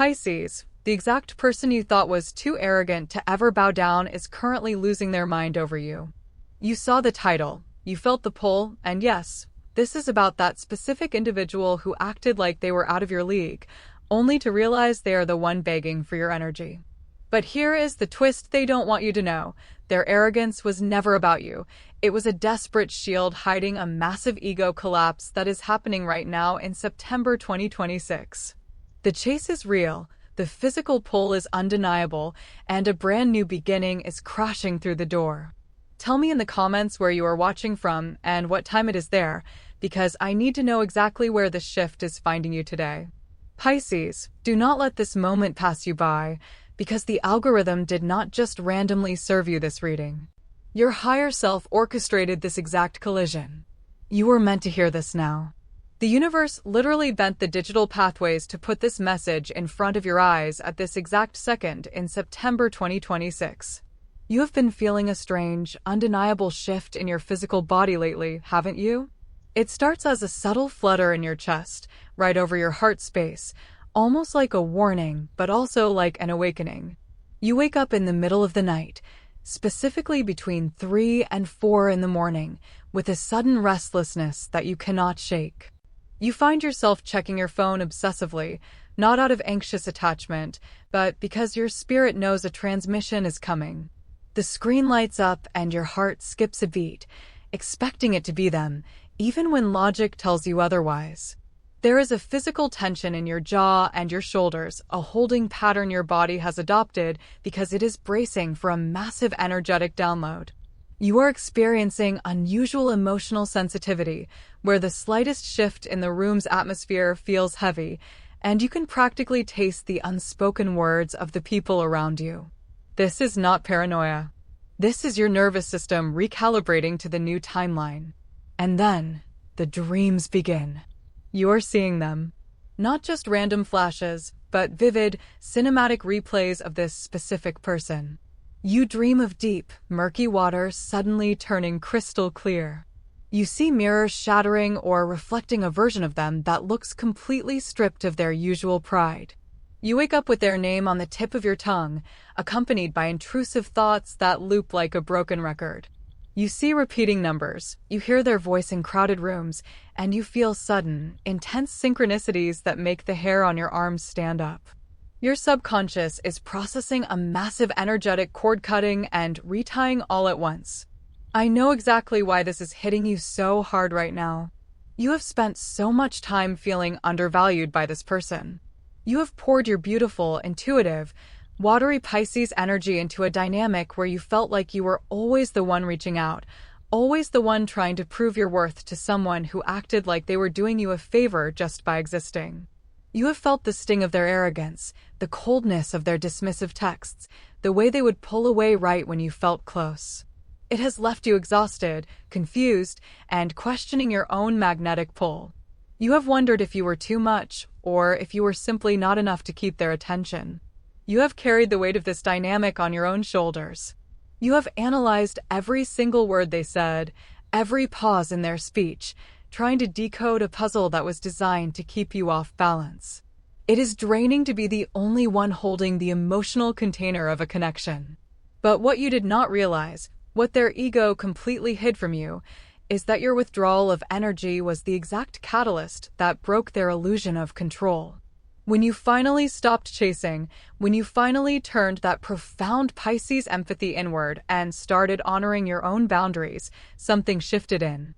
Pisces, the exact person you thought was too arrogant to ever bow down is currently losing their mind over you. You saw the title, you felt the pull, and yes, this is about that specific individual who acted like they were out of your league, only to realize they are the one begging for your energy. But here is the twist they don't want you to know. Their arrogance was never about you. It was a desperate shield hiding a massive ego collapse that is happening right now in September 2026. The chase is real, the physical pull is undeniable, and a brand new beginning is crashing through the door. Tell me in the comments where you are watching from and what time it is there, because I need to know exactly where the shift is finding you today. Pisces, do not let this moment pass you by, because the algorithm did not just randomly serve you this reading. Your higher self orchestrated this exact collision. You were meant to hear this now. The universe literally bent the digital pathways to put this message in front of your eyes at this exact second in September 2026. You have been feeling a strange, undeniable shift in your physical body lately, haven't you? It starts as a subtle flutter in your chest, right over your heart space, almost like a warning, but also like an awakening. You wake up in the middle of the night, specifically between 3 and 4 in the morning, with a sudden restlessness that you cannot shake. You find yourself checking your phone obsessively, not out of anxious attachment, but because your spirit knows a transmission is coming. The screen lights up and your heart skips a beat, expecting it to be them, even when logic tells you otherwise. There is a physical tension in your jaw and your shoulders, a holding pattern your body has adopted because it is bracing for a massive energetic download. You are experiencing unusual emotional sensitivity, where the slightest shift in the room's atmosphere feels heavy, and you can practically taste the unspoken words of the people around you. This is not paranoia. This is your nervous system recalibrating to the new timeline. And then, the dreams begin. You are seeing them. Not just random flashes, but vivid, cinematic replays of this specific person. You dream of deep, murky waters suddenly turning crystal clear. You see mirrors shattering or reflecting a version of them that looks completely stripped of their usual pride. You wake up with their name on the tip of your tongue, accompanied by intrusive thoughts that loop like a broken record. You see repeating numbers, you hear their voice in crowded rooms, and you feel sudden, intense synchronicities that make the hair on your arms stand up. Your subconscious is processing a massive energetic cord cutting and retying all at once. I know exactly why this is hitting you so hard right now. You have spent so much time feeling undervalued by this person. You have poured your beautiful, intuitive, watery Pisces energy into a dynamic where you felt like you were always the one reaching out, always the one trying to prove your worth to someone who acted like they were doing you a favor just by existing. You have felt the sting of their arrogance, the coldness of their dismissive texts, the way they would pull away right when you felt close. It has left you exhausted, confused, and questioning your own magnetic pull. You have wondered if you were too much, or if you were simply not enough to keep their attention. You have carried the weight of this dynamic on your own shoulders. You have analyzed every single word they said, every pause in their speech, trying to decode a puzzle that was designed to keep you off balance. It is draining to be the only one holding the emotional container of a connection. But what you did not realize, what their ego completely hid from you, is that your withdrawal of energy was the exact catalyst that broke their illusion of control. When you finally stopped chasing, when you finally turned that profound Pisces empathy inward and started honoring your own boundaries, something shifted in.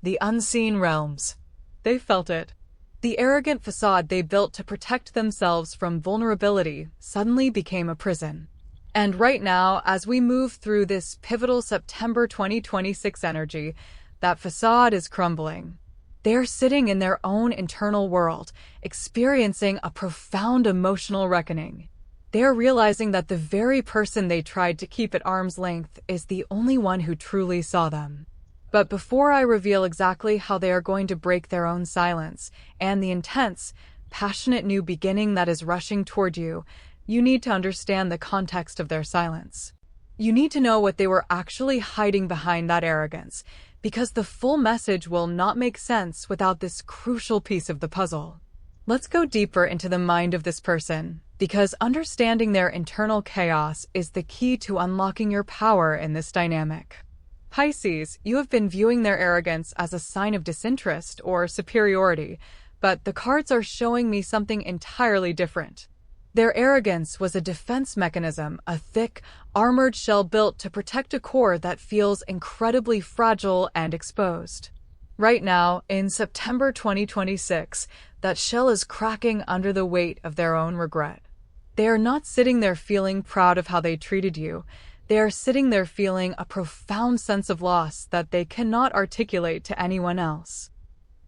The unseen realms. They felt it. The arrogant facade they built to protect themselves from vulnerability suddenly became a prison. And right now, as we move through this pivotal September 2026 energy, that facade is crumbling. They're sitting in their own internal world, experiencing a profound emotional reckoning. They're realizing that the very person they tried to keep at arm's length is the only one who truly saw them. But before I reveal exactly how they are going to break their own silence and the intense, passionate new beginning that is rushing toward you, you need to understand the context of their silence. You need to know what they were actually hiding behind that arrogance, because the full message will not make sense without this crucial piece of the puzzle. Let's go deeper into the mind of this person, because understanding their internal chaos is the key to unlocking your power in this dynamic. Pisces, you have been viewing their arrogance as a sign of disinterest or superiority, but the cards are showing me something entirely different. Their arrogance was a defense mechanism, a thick, armored shell built to protect a core that feels incredibly fragile and exposed. Right now, in September 2026, that shell is cracking under the weight of their own regret. They are not sitting there feeling proud of how they treated you. They are sitting there feeling a profound sense of loss that they cannot articulate to anyone else.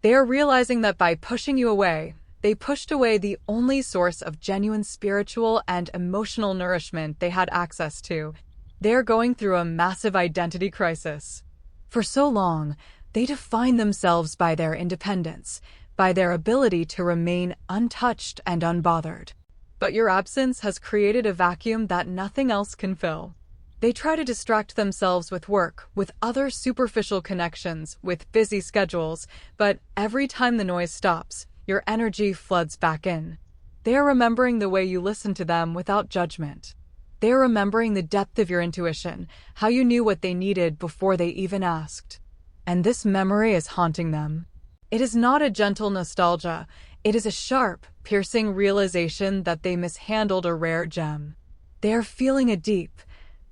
They are realizing that by pushing you away, they pushed away the only source of genuine spiritual and emotional nourishment they had access to. They are going through a massive identity crisis. For so long, they defined themselves by their independence, by their ability to remain untouched and unbothered. But your absence has created a vacuum that nothing else can fill. They try to distract themselves with work, with other superficial connections, with busy schedules, but every time the noise stops, your energy floods back in. They are remembering the way you listened to them without judgment. They are remembering the depth of your intuition, how you knew what they needed before they even asked. And this memory is haunting them. It is not a gentle nostalgia. It is a sharp, piercing realization that they mishandled a rare gem. They are feeling a deep,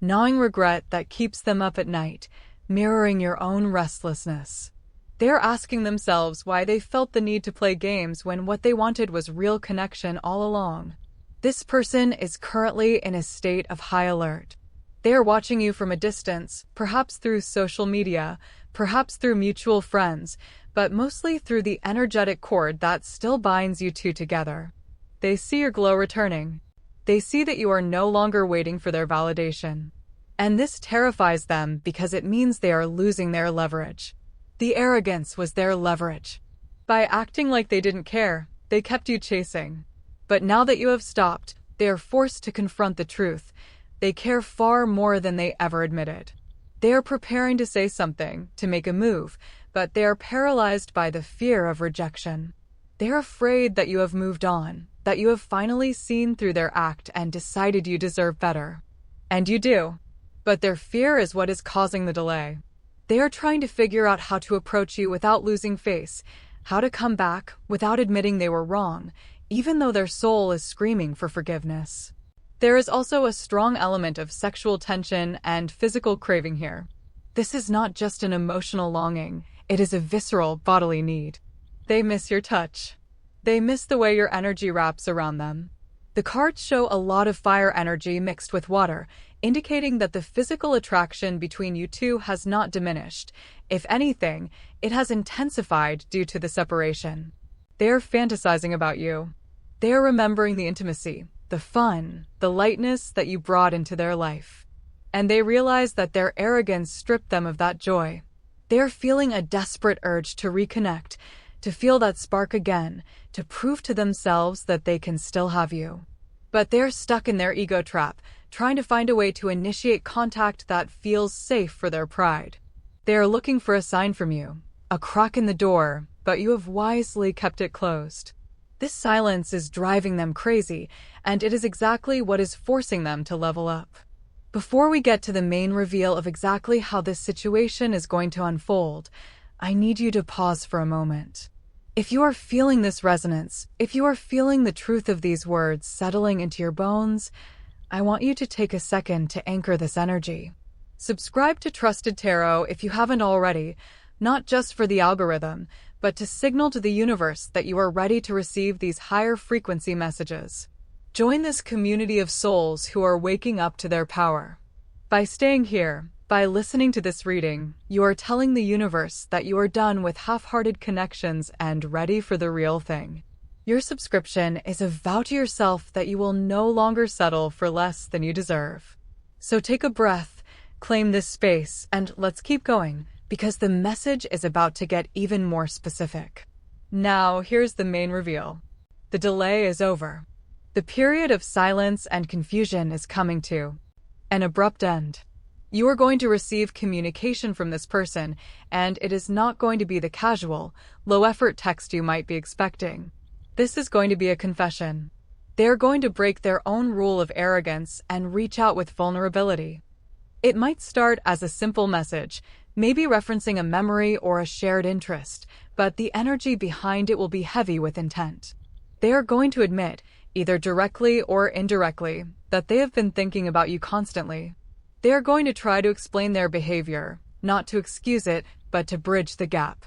gnawing regret that keeps them up at night, mirroring your own restlessness. They are asking themselves why they felt the need to play games when what they wanted was real connection all along. This person is currently in a state of high alert. They are watching you from a distance, perhaps through social media, perhaps through mutual friends, but mostly through the energetic cord that still binds you two together. They see your glow returning. They see that you are no longer waiting for their validation. And this terrifies them because it means they are losing their leverage. The arrogance was their leverage. By acting like they didn't care, they kept you chasing. But now that you have stopped, they are forced to confront the truth. They care far more than they ever admitted. They are preparing to say something, to make a move, but they are paralyzed by the fear of rejection. They are afraid that you have moved on, that you have finally seen through their act and decided you deserve better. And you do. But their fear is what is causing the delay. They are trying to figure out how to approach you without losing face, how to come back without admitting they were wrong, even though their soul is screaming for forgiveness. There is also a strong element of sexual tension and physical craving here. This is not just an emotional longing, it is a visceral bodily need. They miss your touch. They miss the way your energy wraps around them. The cards show a lot of fire energy mixed with water, indicating that the physical attraction between you two has not diminished. If anything, it has intensified due to the separation. They are fantasizing about you. They are remembering the intimacy, the fun, the lightness that you brought into their life. And they realize that their arrogance stripped them of that joy. They are feeling a desperate urge to reconnect, to feel that spark again, to prove to themselves that they can still have you. But they're stuck in their ego trap, trying to find a way to initiate contact that feels safe for their pride. They are looking for a sign from you, a crack in the door, but you have wisely kept it closed. This silence is driving them crazy, and it is exactly what is forcing them to level up. Before we get to the main reveal of exactly how this situation is going to unfold, I need you to pause for a moment. If you are feeling this resonance, if you are feeling the truth of these words settling into your bones, I want you to take a second to anchor this energy. Subscribe to Trusted Tarot if you haven't already, not just for the algorithm, but to signal to the universe that you are ready to receive these higher frequency messages. Join this community of souls who are waking up to their power. By staying here, by listening to this reading, you are telling the universe that you are done with half-hearted connections and ready for the real thing. Your subscription is a vow to yourself that you will no longer settle for less than you deserve. So take a breath, claim this space, and let's keep going, because the message is about to get even more specific. Now, here's the main reveal. The delay is over. The period of silence and confusion is coming to an abrupt end. You are going to receive communication from this person, and it is not going to be the casual, low-effort text you might be expecting. This is going to be a confession. They are going to break their own rule of arrogance and reach out with vulnerability. It might start as a simple message, maybe referencing a memory or a shared interest, but the energy behind it will be heavy with intent. They are going to admit, either directly or indirectly, that they have been thinking about you constantly. They are going to try to explain their behavior, not to excuse it, but to bridge the gap.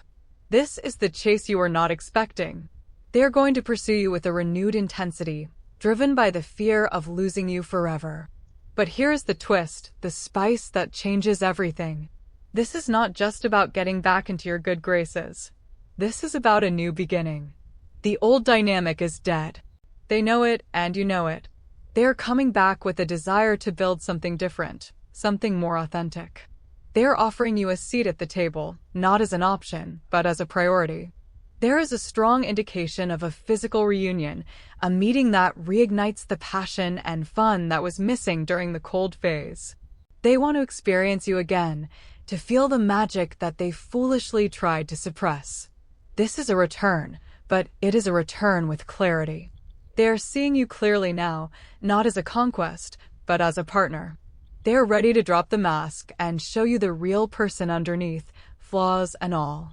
This is the chase you are not expecting. They are going to pursue you with a renewed intensity, driven by the fear of losing you forever. But here's the twist, the spice that changes everything. This is not just about getting back into your good graces. This is about a new beginning. The old dynamic is dead. They know it, and you know it. They are coming back with a desire to build something different, something more authentic. They are offering you a seat at the table, not as an option, but as a priority. There is a strong indication of a physical reunion, a meeting that reignites the passion and fun that was missing during the cold phase. They want to experience you again, to feel the magic that they foolishly tried to suppress. This is a return, but it is a return with clarity. They are seeing you clearly now, not as a conquest, but as a partner. They are ready to drop the mask and show you the real person underneath, flaws and all.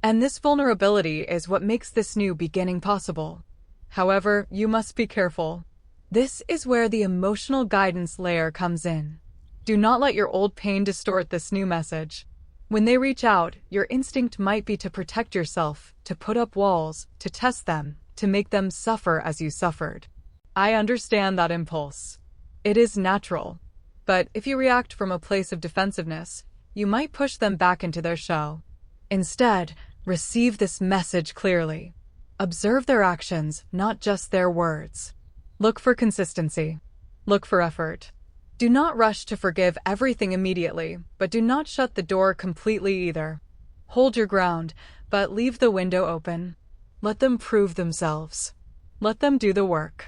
And this vulnerability is what makes this new beginning possible. However, you must be careful. This is where the emotional guidance layer comes in. Do not let your old pain distort this new message. When they reach out, your instinct might be to protect yourself, to put up walls, to test them, to make them suffer as you suffered. I understand that impulse. It is natural. But if you react from a place of defensiveness, you might push them back into their shell. Instead, receive this message clearly. Observe their actions, not just their words. Look for consistency. Look for effort. Do not rush to forgive everything immediately, but do not shut the door completely either. Hold your ground, but leave the window open. Let them prove themselves. Let them do the work.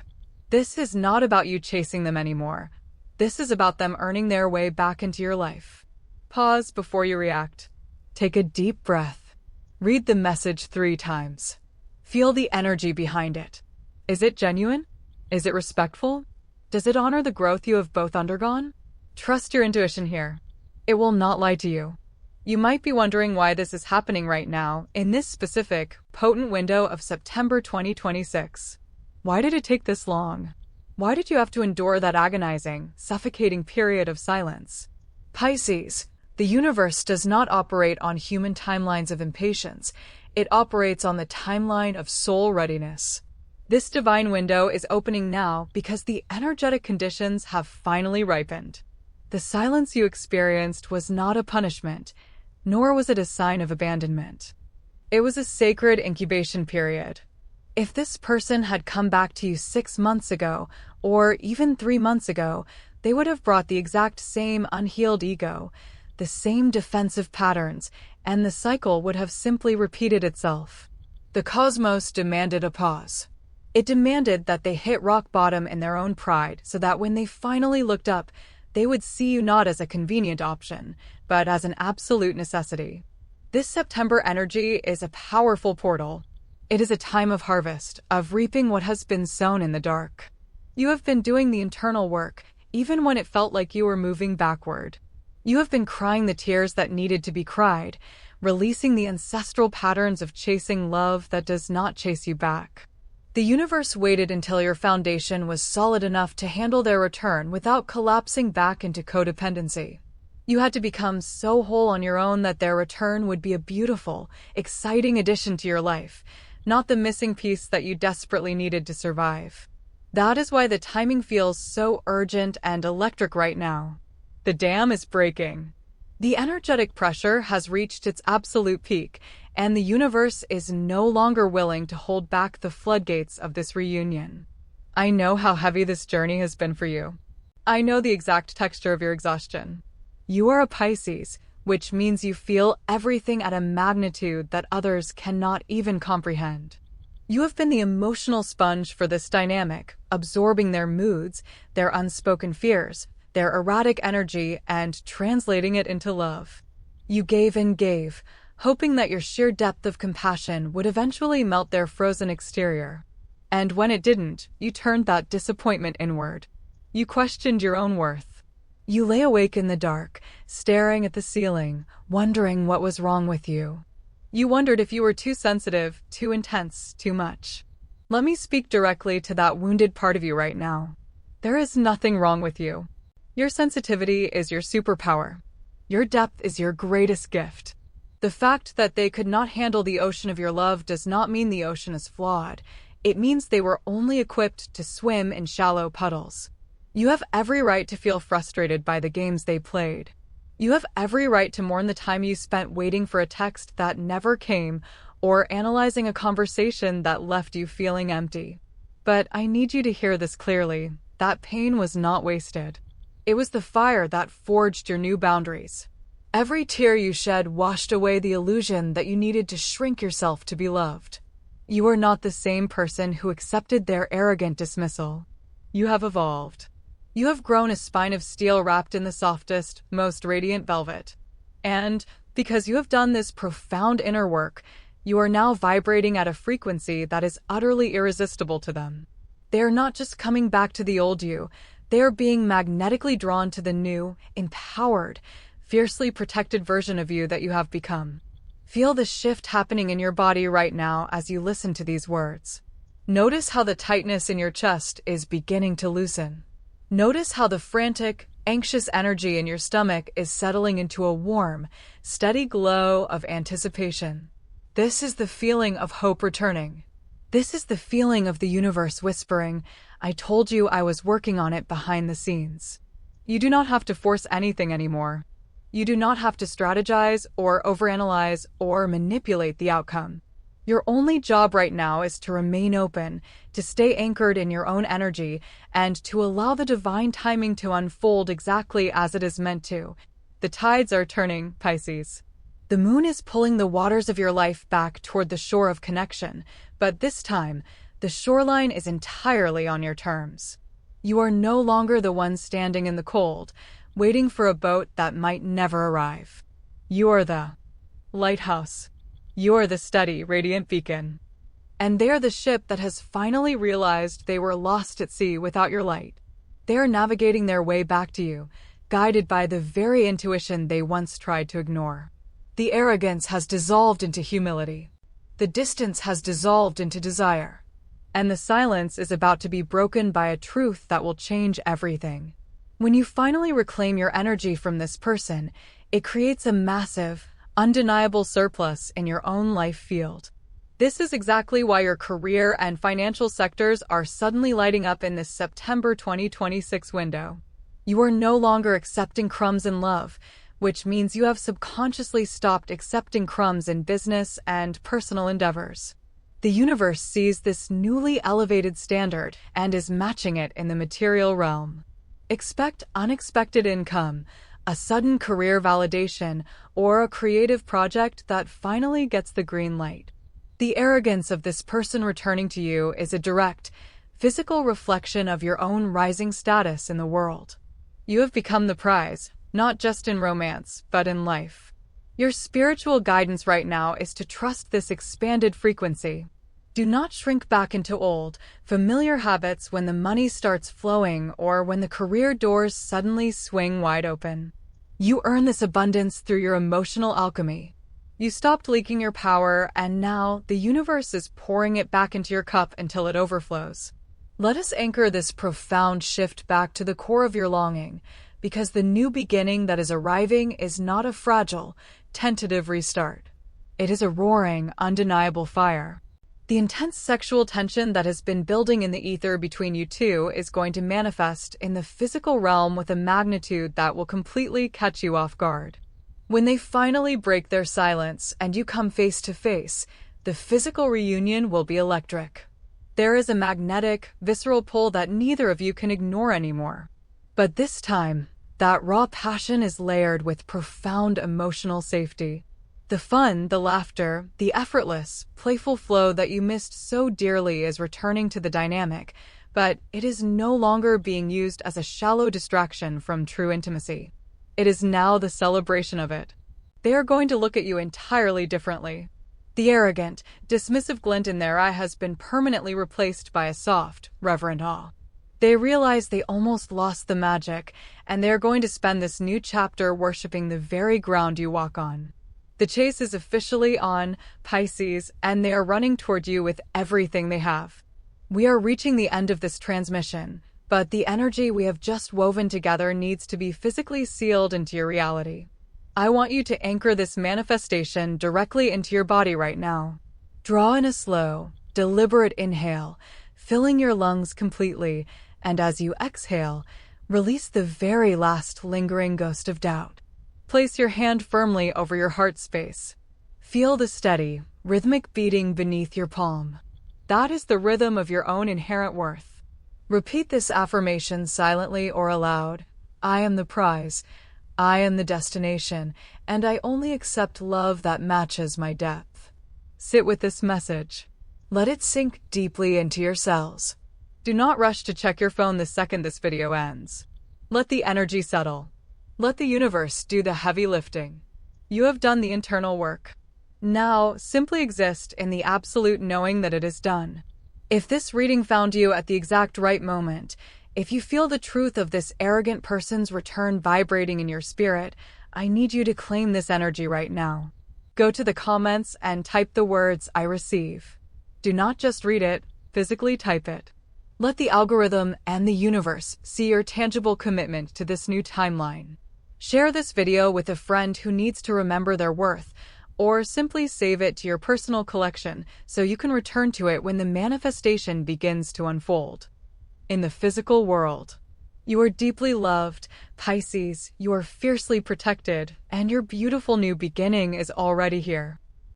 This is not about you chasing them anymore. This is about them earning their way back into your life. Pause before you react. Take a deep breath. Read the message 3 times. Feel the energy behind it. Is it genuine? Is it respectful? Does it honor the growth you have both undergone? Trust your intuition here. It will not lie to you. You might be wondering why this is happening right now, in this specific, potent window of September 2026. Why did it take this long? Why did you have to endure that agonizing, suffocating period of silence? Pisces, the universe does not operate on human timelines of impatience. It operates on the timeline of soul readiness. This divine window is opening now because the energetic conditions have finally ripened. The silence you experienced was not a punishment, nor was it a sign of abandonment. It was a sacred incubation period. If this person had come back to you 6 months ago, or even 3 months ago, they would have brought the exact same unhealed ego, the same defensive patterns, and the cycle would have simply repeated itself. The cosmos demanded a pause. It demanded that they hit rock bottom in their own pride so that when they finally looked up, they would see you not as a convenient option, but as an absolute necessity. This September energy is a powerful portal. It is a time of harvest, of reaping what has been sown in the dark. You have been doing the internal work, even when it felt like you were moving backward. You have been crying the tears that needed to be cried, releasing the ancestral patterns of chasing love that does not chase you back. The universe waited until your foundation was solid enough to handle their return without collapsing back into codependency. You had to become so whole on your own that their return would be a beautiful, exciting addition to your life, not the missing piece that you desperately needed to survive. That is why the timing feels so urgent and electric right now. The dam is breaking. The energetic pressure has reached its absolute peak, and the universe is no longer willing to hold back the floodgates of this reunion. I know how heavy this journey has been for you. I know the exact texture of your exhaustion. You are a Pisces, which means you feel everything at a magnitude that others cannot even comprehend. You have been the emotional sponge for this dynamic, absorbing their moods, their unspoken fears, their erratic energy, and translating it into love. You gave and gave, hoping that your sheer depth of compassion would eventually melt their frozen exterior. And when it didn't, you turned that disappointment inward. You questioned your own worth. You lay awake in the dark, staring at the ceiling, wondering what was wrong with you. You wondered if you were too sensitive, too intense, too much. Let me speak directly to that wounded part of you right now. There is nothing wrong with you. Your sensitivity is your superpower. Your depth is your greatest gift. The fact that they could not handle the ocean of your love does not mean the ocean is flawed. It means they were only equipped to swim in shallow puddles. You have every right to feel frustrated by the games they played. You have every right to mourn the time you spent waiting for a text that never came or analyzing a conversation that left you feeling empty. But I need you to hear this clearly. That pain was not wasted. It was the fire that forged your new boundaries. Every tear you shed washed away the illusion that you needed to shrink yourself to be loved. You are not the same person who accepted their arrogant dismissal. You have evolved. You have grown a spine of steel wrapped in the softest, most radiant velvet. And because you have done this profound inner work, you are now vibrating at a frequency that is utterly irresistible to them. They are not just coming back to the old you, they are being magnetically drawn to the new, empowered, fiercely protected version of you that you have become. Feel the shift happening in your body right now as you listen to these words. Notice how the tightness in your chest is beginning to loosen. Notice how the frantic, anxious energy in your stomach is settling into a warm, steady glow of anticipation. This is the feeling of hope returning. This is the feeling of the universe whispering, "I told you I was working on it behind the scenes." You do not have to force anything anymore. You do not have to strategize or overanalyze or manipulate the outcome. Your only job right now is to remain open, to stay anchored in your own energy, and to allow the divine timing to unfold exactly as it is meant to. The tides are turning, Pisces. The moon is pulling the waters of your life back toward the shore of connection, but this time, the shoreline is entirely on your terms. You are no longer the one standing in the cold, waiting for a boat that might never arrive. You are the lighthouse. You are the steady, radiant beacon. And they are the ship that has finally realized they were lost at sea without your light. They are navigating their way back to you, guided by the very intuition they once tried to ignore. The arrogance has dissolved into humility. The distance has dissolved into desire. And the silence is about to be broken by a truth that will change everything. When you finally reclaim your energy from this person, it creates a massive, undeniable surplus in your own life field. This is exactly why your career and financial sectors are suddenly lighting up in this September 2026 window. You are no longer accepting crumbs in love, which means you have subconsciously stopped accepting crumbs in business and personal endeavors. The universe sees this newly elevated standard and is matching it in the material realm. Expect unexpected income, a sudden career validation, or a creative project that finally gets the green light. The arrogance of this person returning to you is a direct, physical reflection of your own rising status in the world. You have become the prize, not just in romance, but in life. Your spiritual guidance right now is to trust this expanded frequency. Do not shrink back into old, familiar habits when the money starts flowing or when the career doors suddenly swing wide open. You earn this abundance through your emotional alchemy. You stopped leaking your power, and now the universe is pouring it back into your cup until it overflows. Let us anchor this profound shift back to the core of your longing, because the new beginning that is arriving is not a fragile, tentative restart. It is a roaring, undeniable fire. The intense sexual tension that has been building in the ether between you two is going to manifest in the physical realm with a magnitude that will completely catch you off guard. When they finally break their silence and you come face to face, the physical reunion will be electric. There is a magnetic, visceral pull that neither of you can ignore anymore. But this time, that raw passion is layered with profound emotional safety. The fun, the laughter, the effortless, playful flow that you missed so dearly is returning to the dynamic, but it is no longer being used as a shallow distraction from true intimacy. It is now the celebration of it. They are going to look at you entirely differently. The arrogant, dismissive glint in their eye has been permanently replaced by a soft, reverent awe. They realize they almost lost the magic, and they are going to spend this new chapter worshiping the very ground you walk on. The chase is officially on, Pisces, and they are running toward you with everything they have. We are reaching the end of this transmission, but the energy we have just woven together needs to be physically sealed into your reality. I want you to anchor this manifestation directly into your body right now. Draw in a slow, deliberate inhale, filling your lungs completely, and as you exhale, release the very last lingering ghost of doubt. Place your hand firmly over your heart space. Feel the steady, rhythmic beating beneath your palm. That is the rhythm of your own inherent worth. Repeat this affirmation silently or aloud. I am the prize. I am the destination, and I only accept love that matches my depth. Sit with this message. Let it sink deeply into your cells. Do not rush to check your phone the second this video ends. Let the energy settle. Let the universe do the heavy lifting. You have done the internal work. Now, simply exist in the absolute knowing that it is done. If this reading found you at the exact right moment, if you feel the truth of this arrogant person's return vibrating in your spirit, I need you to claim this energy right now. Go to the comments and type the words, I receive. Do not just read it, physically type it. Let the algorithm and the universe see your tangible commitment to this new timeline. Share this video with a friend who needs to remember their worth, or simply save it to your personal collection so you can return to it when the manifestation begins to unfold. In the physical world, you are deeply loved, Pisces, you are fiercely protected, and your beautiful new beginning is already here.